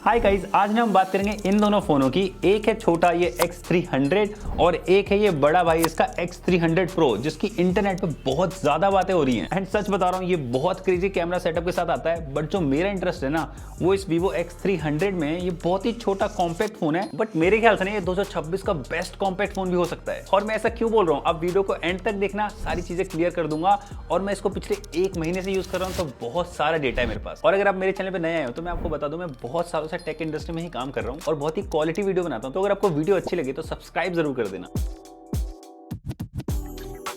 Hi guys, आज ना हम बात करेंगे इन दोनों फोनों की। एक है छोटा ये X300 और एक है ये बड़ा भाई इसका X300 Pro, जिसकी इंटरनेट पे बहुत ज्यादा बातें हो रही हैं। एंड सच बता रहा हूँ, ये बहुत क्रेजी कैमरा सेटअप के साथ आता है, बट जो मेरा इंटरेस्ट है ना वो इस Vivo X300 में है। ये बहुत ही छोटा कॉम्पैक्ट फोन है, बट मेरे ख्याल से ना ये 2026 का बेस्ट कॉम्पैक्ट फोन भी हो सकता है। और मैं ऐसा क्यों बोल रहा हूँ, आप वीडियो को एंड तक देखना, सारी चीजें क्लियर कर दूंगा। और मैं इसको पिछले 1 महीने से यूज कर रहा हूँ, तो बहुत सारा डेटा है मेरे पास। और अगर आप मेरे चैनल पे नए आए हो तो मैं आपको बता दूं, मैं बहुत सालों से टेक इंडस्ट्री में ही काम कर रहा हूं और बहुत ही क्वालिटी वीडियो बनाता हूं। तो अगर आपको वीडियो अच्छी लगी तो सब्सक्राइब जरूर कर देना।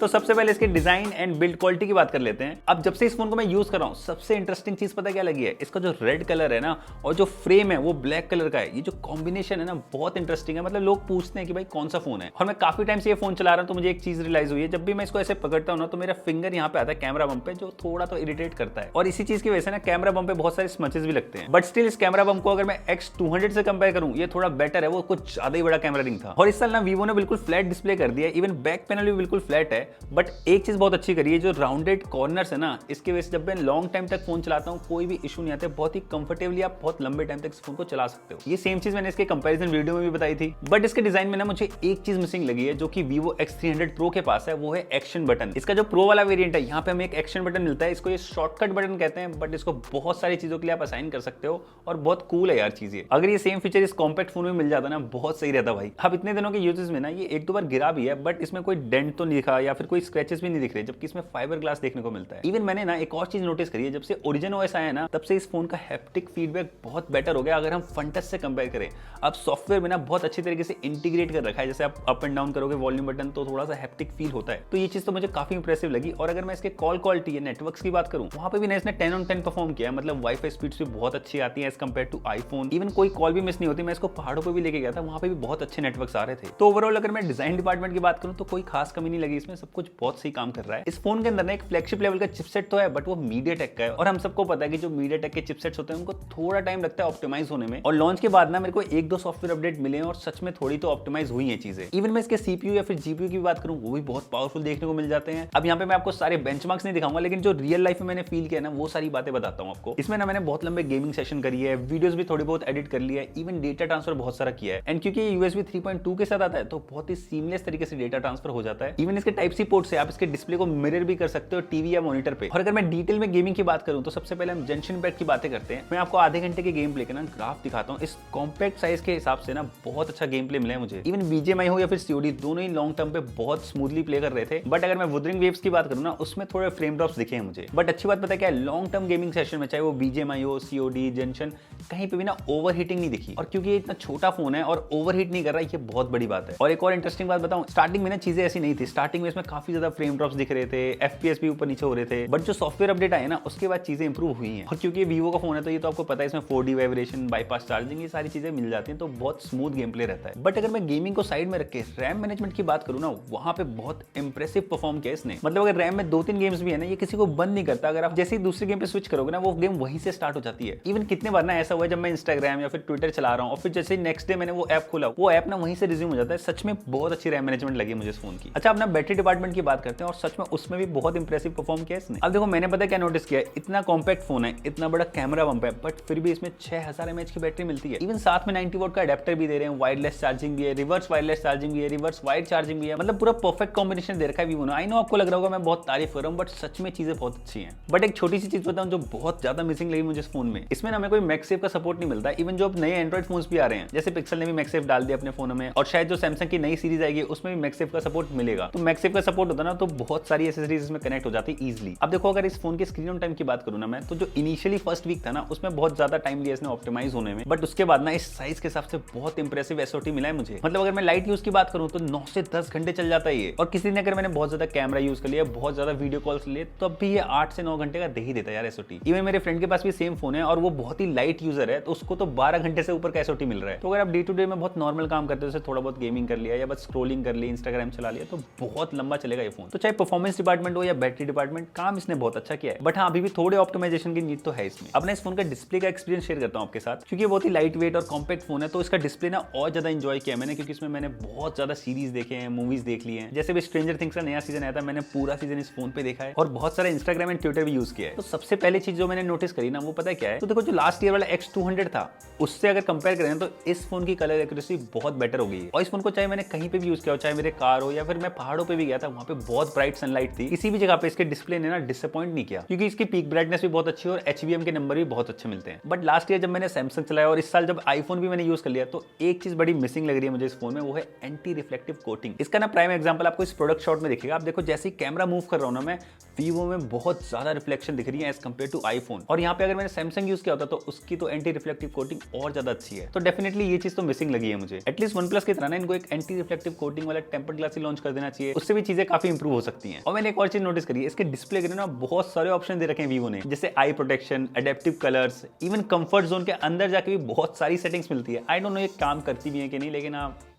तो सबसे पहले इसके डिजाइन एंड बिल्ड क्वालिटी की बात कर लेते हैं। अब जब से इस फोन को मैं यूज कर रहा हूं, सबसे इंटरेस्टिंग चीज पता क्या लगी है, इसका जो रेड कलर है ना और जो फ्रेम है वो ब्लैक कलर का है। ये जो कॉम्बिनेशन है ना बहुत इंटरेस्टिंग है। मतलब लोग पूछते हैं कि भाई कौन सा फोन है, और मैं काफी टाइम से ये फोन चला रहा हूं तो मुझे एक चीज रियलाइज हुई है, जब भी मैं इसको ऐसे पकड़ता हूं ना तो मेरा फिंगर यहाँ पे आता है कैमरा बम पे, जो थोड़ा तो इरिटेट करता है। और इसी चीज की वजह से ना कैमरा बम पे बहुत सारे स्मचेस भी लगते हैं। बट स्टिल इस कैमरा बम को अगर मैं X200 से कंपेयर करूं, ये थोड़ा बेटर है। वो कुछ ज्यादा ही बड़ा कैमरा रिंग था। और इस साल ना वीवो ने बिल्कुल फ्लैट डिस्प्ले कर दिया, इवन बैक पैनल भी बिल्कुल फ्लैट है। बट एक चीज बहुत अच्छी करी है, जो राउंडेड कॉर्नर्स है ना, इसकी वजह से जब मैं लॉन्ग टाइम तक फोन चलाता हूँ कोई भी इशू नहीं आता। बहुत ही कंफर्टेबली आप बहुत लंबे टाइम तक इस फोन को चला सकते हो। ये सेम चीज मैंने इसके कंपैरिजन वीडियो में भी बताई थी। बट इसके डिजाइन में ना मुझे एक चीज मिसिंग लगी है, जो कि Vivo X300 Pro के पास है, वो है एक्शन बटन। इसका जो प्रो वाला वेरिएंट है, यहाँ पे हमें एक एक्शन बटन मिलता है। इसको ये शॉर्टकट बटन कहते हैं, बट इसको बहुत सारी चीजों के लिए आप असाइन कर सकते हो और बहुत कूल है यार चीज ये। अगर ये सेम फीचर इस कॉम्पैक्ट फोन में मिल जाता ना, बहुत सही रहता भाई। अब इतने दिनों के यूजेस में ना ये 1-2 बार गिरा भी है, बट इसमें कोई डेंट तो नहीं दिखा या फिर कोई स्क्रैचेस भी नहीं दिख रहे, जबकि इसमें फाइबर ग्लास देखने को मिलता है। इवन मैंने ना एक और चीज नोटिस करी है, जब से ओरिजिन ओएस आया ना तब से इस फोन का हैप्टिक फीडबैक बहुत बेटर हो गया। अगर हम फंटस से कंपेयर करें, अब सॉफ्टवेयर में ना बहुत अच्छी तरीके से इंटीग्रेट कर रखा है। जैसे आप अप एंड डाउन करोगे वॉल्यूम बटन तो थोड़ा सा हैप्टिक फील होता है। तो ये चीज तो मुझे काफी इंप्रेसिव लगी। और अगर मैं इसके कॉल क्वालिटी या नेटवर्क्स की बात करूं, वहां पे भी ना इसने 10 on 10 परफॉर्म किया है। मतलब वाईफाई स्पीड्स भी बहुत अच्छी आती है as compare to iPhone. Even कोई कॉल भी मिस नहीं होती। मैं इसको पहाड़ों पे भी लेके गया था, वहां पे भी बहुत अच्छे नेटवर्क्स आ रहे थे। तो ओवरऑल अगर मैं डिजाइन डिपार्टमेंट की बात करूं तो कोई खास कमी नहीं लगी इसमें, सब कुछ बहुत सही काम कर रहा है। इस फोन के अंदर ना एक फ्लैगशिप लेवल का चिपसेट तो है, बट वो MediaTek का है। और हम सबको पता है कि जो MediaTek के चिपसेट्स होते हैं उनको थोड़ा टाइम लगता है ऑप्टिमाइज होने में। और लॉन्च के बाद ना मेरे को 1-2 सॉफ्टवेयर अपडेट मिले हैं और सच में थोड़ी तो ऑप्टिमाइज हुई है चीजें। इवन मैं इसके CPU या फिर GPU की बात करूं, वो भी बहुत पावरफुल देखने को मिल जाते हैं। अब यहाँ पे मैं आपको सारे बेंचमार्क्स नहीं दिखाऊंगा, लेकिन जो रियल लाइफ में मैंने फील किया ना वो सारी बातें बताता हूँ आपको। इसमें ना मैंने बहुत लंबे गेमिंग सेशन करी है, वीडियोस भी थोड़ी बहुत एडिट कर लिया है, इवन डेटा ट्रांसफर बहुत सारा किया है। एंड क्योंकि USB 3.2 के साथ आता है तो बहुत ही सीमलेस तरीके से डेटा ट्रांसफर हो जाता है। इवन इसके टाइप सी पोर्ट से आप इसके डिस्प्ले को मिरर भी कर सकते हो टीवी या मॉनिटर पे। और अगर मैं डिटेल में गेमिंग की बात करूं तो सबसे पहले हम जेंशन इम्पैक्ट की बातें करते हैं। मैं आपको आधे घंटे के गेम प्ले का ना ग्राफ दिखाता हूं। इस कॉम्पैक्ट साइज के हिसाब से ना बहुत अच्छा गेम प्ले मिला है मुझे। इवन BGMI हो या फिर COD, दोनों ही लॉन्ग टर्म पे बहुत स्मूथली प्ले कर रहे थे। बट अगर मैं वुदरिंग वेव्स की बात करूं ना, उसमें थोड़े फ्रेम ड्रॉप्स दिखे हैं मुझे। बट अच्छी बात पता है क्या है, लॉन्ग टर्म गेमिंग सेशन में चाहे वो BGMI हो, COD, जेंशन, कहीं पे भी ना ओवर हीटिंग नहीं दिखी। और क्योंकि ये इतना छोटा फोन है और ओवर हीट नहीं कर रहा है, ये बहुत बड़ी बात है। और एक और इंटरेस्टिंग बात बताऊं, स्टार्टिंग में ना चीजें ऐसी नहीं थी। स्टार्टिंग में इसमें काफी ज्यादा फ्रेम ड्रॉप्स दिख रहे थे, FPS भी ऊपर नीचे हो रहे थे। बट जो सॉफ्टवेयर अपडेट आए ना उसके बाद चीजें इंप्रूव हुई हैं। और क्योंकि Vivo का फोन है तो ये तो आपको पता है, इसमें 4D वाइब्रेशन, बाईपास चार्जिंग, ये सारी चीजें मिल जाती हैं, तो बहुत स्मूथ गेम प्ले रहता है। बट अगर मैं गेमिंग को साइड में रख के रैम मैनेजमेंट की बात करूँ ना, वहां पे बहुत इंप्रेसिव परफॉर्म किया इसने। मतलब अगर रैम में 2-3 गेम्स भी है ना, ये किसी को बंद नहीं करता। अगर आप जैसे ही दूसरे गेम पे स्विच करोगे ना, वो गेम वहीं से स्टार्ट हो जाती है। इवन कितने बार ना ऐसा हुआ है, जब मैं इंस्टाग्राम या फिर ट्विटर चला रहा हूँ और फिर जैसे नेक्स्ट डे मैंने वो ऐप खोला, वो ऐप ना वहीं से रिज्यूम हो जाता है। सच में बहुत अच्छी रैम मैनेजमेंट लगी मुझे इस फोन की। अच्छा, अपना बैटरी डिपार्टमेंट की बात करते हैं, और सच में उसमें भी बहुत इंप्रेसिव परफॉर्म किया इसने। अब देखो, मैंने पता क्या नोटिस किया, इतना कॉम्पैक्ट फोन है, इतना बड़ा कैमरा बम्प है, बट फिर भी इसमें 6000 mAh की बैटरी मिलती है। इवन साथ में 90 वोल्ट का अडेप्टर भी दे रहे हैं, वायरलेस चार्जिंग भी है, रिवर्स वायरलेस चार्जिंग भी है, रिवर्स वायर चार्जिंग भी है। मतलब पूरा परफेक्ट कॉम्बिनेशन दे रखा है Vivo ने। आई नो आपको लग रहा होगा मैं बहुत तारीफ कर रहा हूँ, बट सच में चीजें बहुत अच्छी हैं। बट एक छोटी सी चीज बताऊं जो बहुत ज्यादा मिसिंग लगी मुझे इस फोन में, इसमें ना हमें कोई मैगसेफ का सपोर्ट नहीं मिलता। इवन जो अब नए एंड्रॉइड फोन्स भी आ रहे हैं, जैसे पिक्सल ने भी मैगसेफ डाल दिया अपने फोन में, और शायद जो सैमसंग की नई सीरीज आएगी उसमें भी मैगसेफ का सपोर्ट मिलेगा। तो मैगसेफ का सपोर्ट होता ना तो बहुत सारी एसेसरीज इसमें कनेक्ट हो जाती है इजीली। अब देखो, अगर इस फोन के स्क्रीन ऑन टाइम की बात करूं ना मैं, तो जो इनिशियली फर्स्ट वीक था ना, उसमें बहुत ज्यादा टाइम लिया इसने ऑप्टिमाइज होने में। बट उसके बाद ना इस साइज के हिसाब से बहुत इंप्रेसिव SOT मिला है मुझे। मतलब अगर मैं लाइट यूज की बात करूं तो 9 से 10 घंटे चल जाता है ये। और किसी ने अगर मैंने बहुत ज्यादा कैमरा यूज कर लिया, बहुत ज्यादा वीडियो कॉल्स लिए, तो अब भी ये 8 से 9 घंटे का दे ही देता है यार SOT। इवन मेरे फ्रेंड के पास भी सेम फोन है और वो बहुत ही लाइट यूजर है, तो उसको तो 12 घंटे से ऊपर का SOT मिल रहा है। तो अगर आप डे टू डे में बहुत नॉर्मल काम करते हो, जैसे थोड़ा बहुत गेमिंग कर लिया या बस स्क्रोलिंग कर ली, इंस्टाग्राम चला लिया, तो बहुत लंबा लंबा चलेगा ये फोन। तो चाहे परफॉर्मेंस डिपार्टमेंट हो या बैटरी डिपार्टमेंट, काम इसने बहुत अच्छा किया है। बट हाँ, अभी भी थोड़े ऑप्टिमाइजेशन की नीड तो है इसमें। अब मैं इस फोन का डिस्प्ले का एक्सपीरियंस शेयर करता हूँ आपके साथ, क्योंकि बहुत ही लाइट वेट और कॉम्पैक्ट फोन है, तो इसका डिस्प्ले ना और ज्यादा इंजॉय किया मैंने, क्योंकि इसमें मैंने बहुत ज्यादा सीरीज देखे हैं, मूवीज देख ली हैं। जैसे भी स्ट्रेंजर थिंग्स का नया सीजन आया था, मैंने पूरा सीजन इस फोन पे देखा है और बहुत सारा इंस्टाग्राम एंड ट्विटर भी यूज किया है। तो सबसे पहले चीज जो मैंने नोटिस करी ना, वो पता है क्या है? तो देखो, जो लास्ट ईयर वाला X200 था, उससे अगर कंपेयर करें तो इस फोन की कलर एक्यूरेसी बहुत बेटर हो गई है। और इस फोन को चाहे मैंने कहीं पे भी यूज किया हो, चाहे मेरे कार हो या फिर मैं पहाड़ों पे भी गया था, वहां पे बहुत ब्राइट सनलाइट थी, किसी भी जगह पे इसके डिस्प्ले ने ना डिसअपॉइंट नहीं किया, क्योंकि इसकी पीक ब्राइटनेस भी बहुत अच्छी है और HVM के नंबर भी बहुत अच्छे मिलते हैं। बट लास्ट ईयर जब मैंने सैमसंग चलाया और इस साल जब आईफोन भी मैंने यूज कर लिया, तो एक चीज बड़ी मिसिंग लग रही है मुझे इस फोन में, वो है एंटी रिफ्लेक्टिव कोटिंग। इसका ना प्राइम एग्जांपल आपको इस प्रोडक्ट शॉट में दिखेगा। आप देखो, जैसे ही कैमरा मूव कर रहा हूं ना मैं, वीवो में बहुत ज्यादा रिफ्लेक्शन दिख रही है एज कम्पेयर टू आईफोन। और यहाँ पे अगर मैंने सैमसंग यूज किया होता तो उसकी तो एंटी रिफ्लेक्टिव कोटिंग और ज्यादा अच्छी है। तो डेफिनेटली ये चीज तो मिसिंग लगी है मुझे। एटलीस्ट OnePlus की तरह ना इनको एक एंटी रिफ्लेक्टिव कोटिंग वाला टेम्पर्ड ग्लास ही लॉन्च कर देना चाहिए, उससे भी चीजें काफी इंप्रूव हो सकती हैं। और मैंने एक और चीज नोटिस करी है, इसके डिस्प्ले के ना बहुत सारे ऑप्शन दे रखे हैं वीवो ने, जैसे आई protection, adaptive colours, even comfort zone के अंदर जाके भी बहुत सारी सेटिंग्स मिलती है। आई डोंट नो ये काम करती भी है कि नहीं, लेकिन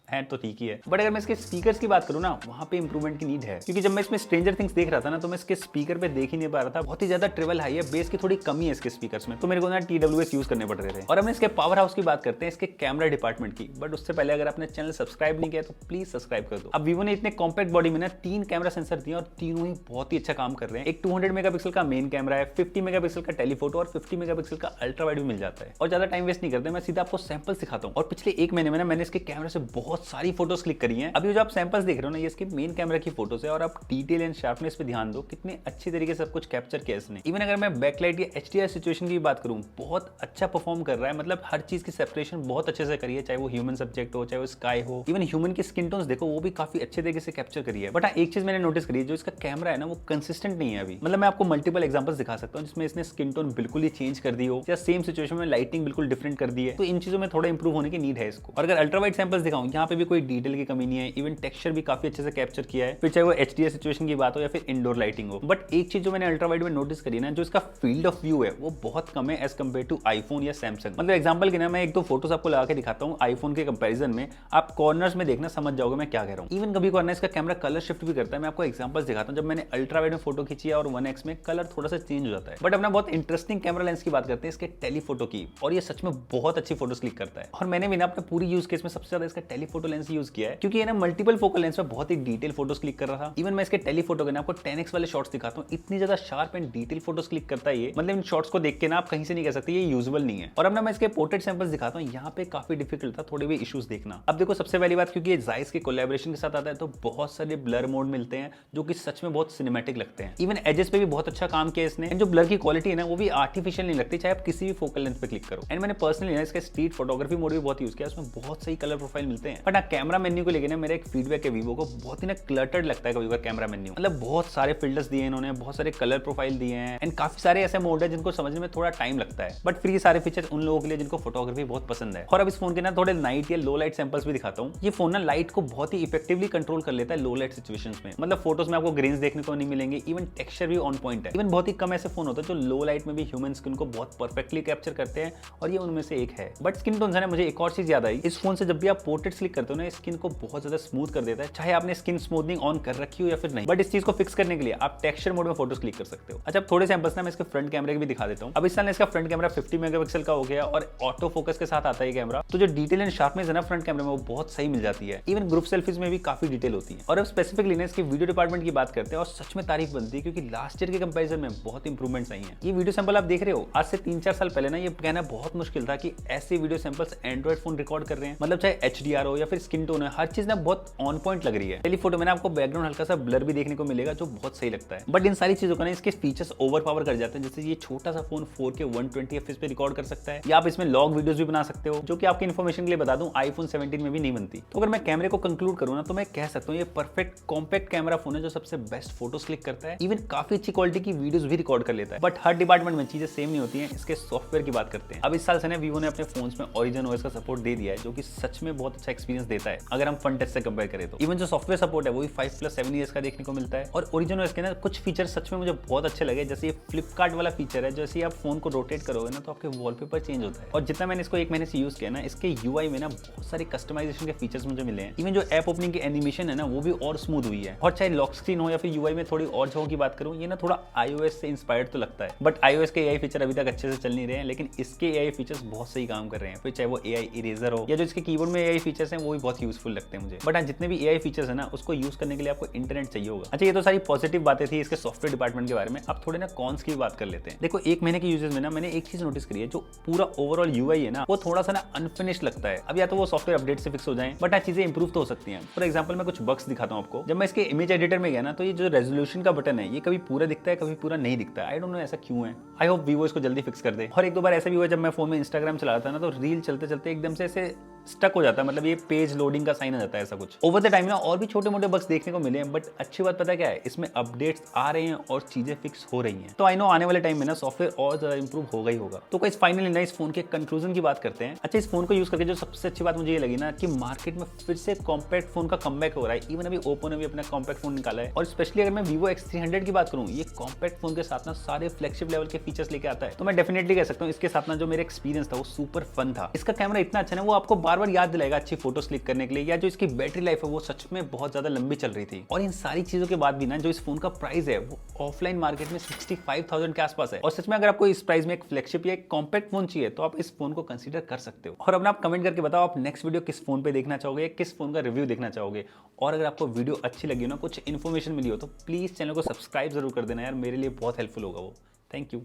है तो ठीक ही है। बट अगर मैं इसके स्पीकर्स की बात करूँ ना, वहाँ पे इंप्रूवमेंट की नीड है, क्योंकि जब मैं इसमें स्ट्रेंजर थिंग्स देख रहा था ना, तो मैं इसके स्पीकर पे देख ही नहीं पा रहा था। बहुत ही ज्यादा ट्रिबल हाई है, बेस की थोड़ी कमी है इसके स्पीकर्स में, तो मेरे को ना TWS यूज करने पड़ रहे थे। और अब इसके पावर हाउस की बात करते हैं, इसके कैमरा डिपार्टमेंट की। बट उससे पहले अगर आपने चैनल सब्सक्राइब नहीं किया तो प्लीज सब्सक्राइब कर दो। अब वीवो ने इतने कॉम्पैक्ट बॉडी में ना 3 कैमरा सेंसर दिए और तीनों ही बहुत ही अच्छा काम कर रहे हैं। एक 200 मेगापिक्सल का मेन कैमरा है, 50 मेगापिक्सल का टेलीफोटो और 50 मेगापिक्सल का अल्ट्रा वाइड भी मिल जाता है। और ज्यादा टाइम वेस्ट नहीं करते, मैं सीधा आपको सैंपल सिखाता हूँ। और पिछले 1 महीने में ना मैंने इसके कैमरे से बहुत सारी फोटोज क्लिक करी हैं। अभी जो आप सैंपल्स देख रहे हो ना, ये इसके मेन कैमरा की फोटोज है और आप डिटेल एंड शार्पनेस पे ध्यान दो, कितने अच्छे तरीके से सब कुछ कैप्चर किया इसने। इवन अगर मैं बैकलाइट या HDR सिचुएशन की बात करूं, बहुत अच्छा परफॉर्म कर रहा है। मतलब हर चीज की सेपरेशन बहुत अच्छे से करी है, चाहे वो ह्यूमन सब्जेक्ट हो, चाहे वो स्काई हो, इवन ह्यूमन की स्किन टोन्स देखो, वो भी काफी अच्छे तरीके से कैप्चर करी है। बट हाँ, एक चीज मैंने नोटिस करी है, जो इसका कैमरा है ना, वो कंसिस्टेंट नहीं है अभी। मतलब मैं आपको मल्टीपल एग्जांपल्स दिखा सकता हूँ जिसमें इसने स्किन टोन बिल्कुल ही चेंज कर दी हो, या सेम सिचुएशन में लाइटिंग बिल्कुल डिफरेंट कर दी है। तो इन चीजों में थोड़ा इंप्रूव होने की नीड है इसको। और अगर अल्ट्रा वाइड सैंपल्स दिखाऊं, यहाँ पे भी कोई डिटेल की कमी नहीं है, इवन टेक्सचर भी काफी अच्छे से कैप्चर किया है, फिर चाहे वो HDR सिचुएशन की बात हो या फिर इंडोर लाइटिंग हो। बट एक चीज जो मैंने अल्ट्रा वाइड में नोटिस करी ना, जो इसका फील्ड ऑफ व्यू है वो बहुत कम है एज कम्पेयर टू आईफोन या सैमसंग। मतलब एग्जांपल के ना मैं 1-2 फोटोज आपको लगा के दिखाता हूँ आईफोन के कंपैरिजन में, आप कॉर्नर्स में देखना समझ जाओगे मैं क्या कह रहा हूँ। इवन कभी कॉर्नर इसका कैमरा कलर शिफ्ट भी करता है। मैं आपको एग्जांपल्स दिखाता हूँ, जब मैंने अल्ट्रा वाइड में फोटो खींची और 1x में कलर थोड़ा सा चेंज हो जाता है। बट अपना बहुत इंटरेस्टिंग कैमरा लेंस की बात करते हैं, इसके टेलीफोटो की, और ये सच में बहुत अच्छी फोटोज क्लिक करता है। और मैंने भी ना अपने पूरी यूज केस में सबसे ज्यादा इसका टेलीफोटो लेंस यूज किया है, क्योंकि ये ना मल्टीपल फोकल लेंस में बहुत ही डिटेल फोटोज क्लिक कर रहा था। इवन मैं इसके टेलीफोटो के ना आपको 10x वाले शॉट्स दिखाता हूँ, इतनी ज्यादा sharp and detail photos click करता है ये। मतलब इन शॉट्स को देख के ना आप कहीं से नहीं कह सकते ये यूजुअल नहीं है। और अब ना मैं इसके पोर्ट्रेट सैंपल्स दिखाता हूँ, यहाँ पे काफी डिफिकल्ट था, थोड़े भी इश्यूज देखना। अब देखो, सबसे पहली बात, क्योंकि ये जायस के कोलैबोरेशन के साथ आता है, तो बहुत सारे ब्लर मोड मिलते हैं जो कि सच में बहुत सिनेमैटिक लगते हैं। इवन एजेस पे भी बहुत अच्छा काम किया इसने। जो ब्लर की क्वालिटी है ना, वो भी आर्टिफिशियल नहीं लगती, चाहे आप किसी भी फोकल लेंथ पे क्लिक करो। एंड मैंने पर्सनली ना इसका स्ट्रीट फोटोग्राफी मोड भी बहुत यूज किया, उसमें बहुत सही कलर प्रोफाइल मिलते हैं। बट हाँ, कैमरा मेन्यू को लेकर ना मेरा एक फीडबैक है वीवो को, बहुत ही ना क्लटर्ड लगता है कभी बार कैमरा मेन्यू। मतलब बहुत सारे फिल्टर्स दिए इन्होंने, बहुत सारे कलर प्रोफाइल दिए हैं, एंड काफी सारे ऐसे मोड है जिनको समझने में थोड़ा टाइम लगता है। बट फिर ये सारे फीचर उन लोगों के लिए जिनको फोटोग्राफी बहुत पसंद है। और अब इस फोन के ना थोड़े नाइट या लो लाइट सैंपल्स भी दिखाता हूँ। ये फोन ना लाइट को बहुत ही इफेक्टिवली कंट्रोल कर लेता है लो लाइट सिचुएशंस में। मतलब फोटोज में आपको ग्रेन्स देखने को नहीं मिलेंगे, इवन टेक्सचर भी ऑन पॉइंट है। इवन बहुत ही कम ऐसे फोन होते हैं जो लो लाइट में भी ह्यूमन स्किन को बहुत परफेक्टली कैप्चर करते हैं, और ये उनमें से एक है। बट स्किन टोन से ना मुझे एक और चीज याद आई, इस फोन से जब भी आप पोर्ट्रेट क्लिक करते हो ना, स्किन को बहुत ज्यादा स्मूथ कर देता है, चाहे आपने स्किन स्मूथनिंग ऑन कर रखी हो या फिर नहीं। बट इस चीज को फिक्स करने के लिए आप टेक्सचर मोड में फोटोज क्लिक कर सकते हो। अच्छा, थोड़े सैंपल्स ना मैं इसके फ्रंट कैमरे के भी दिखा देता हूँ। अब इस साल इसका फ्रंट कैमरा 50 मेगापिक्सल का हो गया और ऑटो फोकस के साथ आता है कैमरा, तो जो डिटेल एंड शार्पनेस है ना फ्रंट कैमरे में, वो बहुत सही मिल जाती है। इवन ग्रुप सेल्फीज में भी काफी डिटेल होती है। और अब स्पेसिफिकली ना इसके वीडियो डिपार्टमेंट की बात करते हैं, और सच में तारीफ बनती है, क्योंकि लास्ट ईयर के कंपैरिजन में बहुत इंप्रूवमेंट्स आई हैं। ये वीडियो सैंपल आप देख रहे हो, आज से 3-4 साल पहले ना ये कहना बहुत मुश्किल था कि ऐसे video samples Android phone record कर रहे हैं। मतलब चाहे HDR हो या फिर स्किन टोन है, हर चीज ना बहुत ऑन पॉइंट लग रही है। टेलीफोटो में ना आपको बैकग्राउंड हल्का सा ब्लर भी देखने को मिलेगा, जो बहुत सही लगता है। बट इन सारी चीजों का ना इसके फीचर्स ओवर पावर कर जाते हैं। जैसे ये छोटा सा फोन 4K 120 FPS पे रिकॉर्ड कर सकता है, या आप इसमें लॉग वीडियोस भी बना सकते हो, जो कि आपकी इन्फॉर्मेशन के लिए बता दूं आईफोन 17 में भी नहीं बनती। तो अगर मैं कैमरे को कंक्लूड करूं ना, तो मैं कह सकता हूं ये परफेक्ट कॉम्पैक्ट कैमरा फोन है जो सबसे बेस्ट फोटोज क्लिक करता है। इवन काफी अच्छी क्वालिटी की वीडियोस भी रिकॉर्ड कर लेता है। बट हर डिपार्टमेंट में चीजें सेम नहीं होती हैं। इसके सॉफ्टवेयर की बात करते हैं। अब इस साल से ना वीवो ने अपने फोन्स में Origin OS का सपोर्ट दे दिया है, जो कि सच में बहुत अच्छा एक्सपीरियंस एक्सपीरियंस देता है अगर हम फ्रंट टच से कंपेयर करें तो। इवन जो सॉफ्टवेयर सपोर्ट है वो भी 5+7 ईयर्स का देखने को मिलता है। और ओरिजिनल इसके ना कुछ फीचर सच में मुझे बहुत अच्छे लगे, जैसे ये फ्लिपकार्ट वाला फीचर है, जैसे आप फोन को रोटेट करोगे ना तो आपके वॉलपेपर चेंज होता है। और जितना मैंने इसको 1 महीने से यूज किया ना, इसके यूआई में ना बहुत सारे कस्टमाइजेशन के फीचर्स मुझे मिले हैं। इवन जो ऐप ओपनिंग की एनिमेशन है ना वो भी और स्मूथ हुई है। और चाहे लॉक स्क्रीन हो या फिर यूआई में थोड़ी और जगहों की बात करूं, ये ना थोड़ा iOS से इंस्पायर्ड तो लगता है, बट iOS के एआई फीचर अभी तक अच्छे से चल नहीं रहे हैं, लेकिन इसके एआई फीचर्स बहुत सही काम कर रहे हैं। फिर चाहे वो एआई इरेजर हो या जो इसके कीबोर्ड में एआई फीचर्स हैं वो भी बहुत यूजफुल लगते हैं मुझे। बट हाँ, जितने भी एआई फीचर्स है ना उसको यूज करने के लिए आपको इंटरनेट चाहिए होगा। अच्छा, ये तो सारी पॉजिटिव बातें थी इसके सॉफ्टवेयर डिपार्टमेंट के बारे में। अब थोड़े ना कॉन्स की बात कर लेते हैं। देखो, 1 महीने के यूजेस में ना मैंने एक चीज नोटिस करी है, जो पूरा ओवरऑल यूआई है ना वो थोड़ा सा ना अनफिनिश्ड लगता है। अब या तो वो सॉफ्टवेयर अपडेट से फिक्स हो जाए, बट हाँ चीजें इंप्रूव तो हो सकती हैं। फॉर एग्जांपल मैं कुछ बग्स दिखाता हूँ आपको। जब मैं इसके इमेज एडिटर में गया ना तो ये जो रेजोल्यूशन का बटन है ये कभी पूरा दिखता है, कभी पूरा नहीं दिखता है। आई डोंट नो ऐसा क्यों है। आई होप वीवो इसको जल्दी फिक्स कर दे। और 1-2 बार ऐसा भी हुआ जब मैं फोन में इंस्टाग्राम चला रहा था ना तो रील चलते चलते एकदम से ऐसे स्टक हो जाता है, मतलब ये पेज लोडिंग का साइन आ जाता है ऐसा कुछ। ओवर द टाइम ना और भी छोटे मोटे बग्स देखने को मिले हैं, बट अच्छी बात पता क्या है, इसमें अपडेट्स आ रहे हैं और चीजें फिक्स हो रही हैं। तो आई नो आने वाले टाइम में ना सॉफ्टवेयर और ज्यादा इंप्रूव होगा ही होगा। तो गाइस फाइनली ना इस फोन के कंक्लूजन की बात करते हैं। अच्छा, इस फोन को यूज करके जो सबसे अच्छी बात मुझे ये लगी ना कि मार्केट में फिर से कॉम्पैक्ट फोन का कमबैक हो रहा है। इवन अभी ओप्पो ने भी अपना कॉम्पैक्ट फोन निकाला है, और स्पेशली अगर मैं Vivo X300 की बात करूं, ये कॉम्पैक्ट फोन के साथ ना सारे फ्लैगशिप लेवल के फीचर्स लेके आता है। तो मैं डेफिनेटली कह सकता हूं इसके साथ ना जो मेरा एक्सपीरियंस था वो सुपर फन था। इसका कैमरा इतना अच्छा है वो आपको बार बार याद दिलाएगा अच्छी फोटोज क्लिक करने के लिए, या जो इसकी बैटरी लाइफ है वो सच में बहुत ज्यादा लंबी चल रही थी। और इन सारी चीजों के बाद भी ना जो इस फोन का प्राइस है वो ऑफलाइन मार्केट में 65,000 के आसपास है। और सच में अगर आपको इस प्राइस में एक फ्लैगशिप या एक कॉम्पैक्ट फोन चाहिए तो आप इस फोन को कंसीडर कर सकते हो। और अब आप कमेंट करके बताओ आप नेक्स्ट वीडियो किस फोन पे देखना चाहोगे, किस फोन का रिव्यू देखना चाहोगे। और अगर आपको वीडियो अच्छी लगी हो ना, कुछ इन्फॉर्मेशन मिली हो, तो प्लीज चैनल को सब्सक्राइब जरूर कर देना यार, मेरे लिए बहुत हेल्पफुल होगा वो। Thank you.